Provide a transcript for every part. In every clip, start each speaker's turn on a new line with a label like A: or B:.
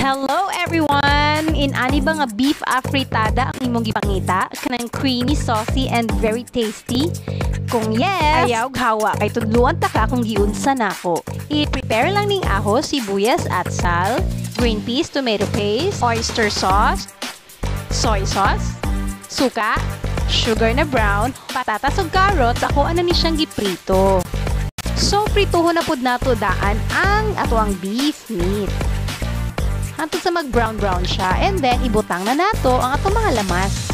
A: Hello everyone! Ani ba nga beef afritada ang imong gipangita? Kanang creamy, saucy, and very tasty? Kung yes, ayaw hawa kay tudluan ta ka kung giunsa nako. I-prepare lang ning ahos, sibuyas at sal, green peas, tomato paste, oyster sauce, soy sauce, suka, sugar na brown, patatas ug carrots, ako ana ni siyang giprito. So prituhon na pud nato daan ang ato ang beef meat. Hantod sa mag-brown-brown siya. And then, ibutang na nato ang atong mga lamas.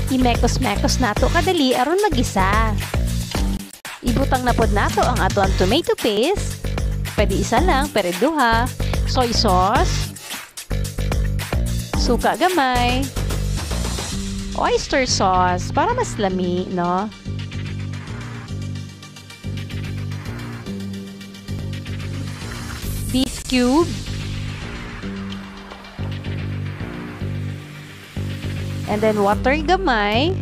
A: I-mekos-mekos nato kadali aron magisa. Ibutang na pod nato ang ato ang tomato paste. Pwede isa lang, pero duha. Soy sauce. Suka gamay. Oyster sauce. Para mas lami, no? Beef cube, and then water gamay.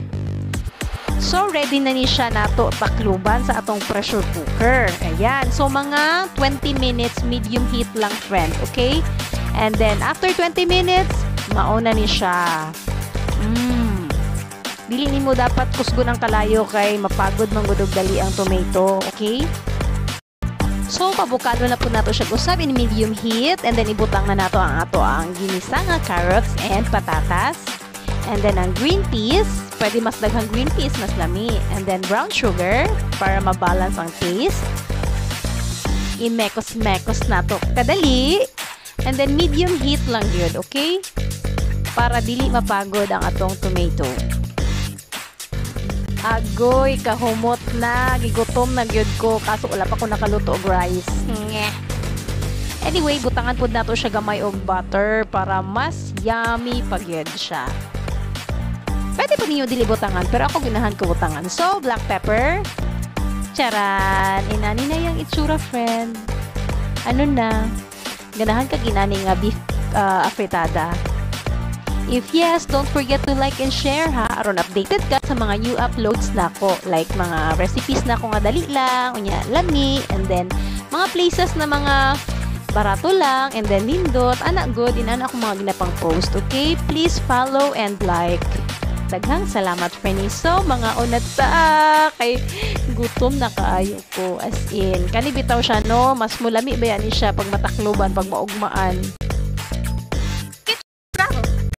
A: So ready na ni siya nato takluban sa atong pressure cooker. Ayan, so mga 20 minutes medium heat lang, friend, okay? And then after 20 minutes mauna ni siya. Dili nimo dapat kusgon ang kalayo kay mapagod manggudog dali ang tomato, okay? So, pabukado na po nato siya usab in medium heat, and then ibutang na nato ang ato ang ginisa nga carrots and patatas. And then ang green peas, pwede mas daghang green peas, mas lami. And then brown sugar para mabalance ang taste. I-mekos-mekos nato kadali. And then medium heat lang yun, okay? Para dili mapagod ang atong tomato. Agoy, kahumot na, gigutom na gyud ko, kaso wala pa ko nakaluto og rice. Anyway, butangan pod nato siya gamay og butter para mas yummy pag yun siya. Pwede pa ninyo dili butangan, pero ako ginahan ko butangan. So, black pepper. Charan! Inani na yung itsura, friend. Ano na? Ganahan ka ginani nga beef afritada. If yes, don't forget to like and share ha, aron updated ka sa mga new uploads nako, like mga recipes na ko nga dali lang, unya lami, and then mga places na mga barato lang, and then nindot, anak good, inana ako mga ginapang post, okay? Please follow and like. Daghang salamat, friends. So, mga unat ta, kay gutom na kaayo ko, as in, kanibitaw siya, no? Mas mulami ba yan siya pag matakloban, pag maugmaan.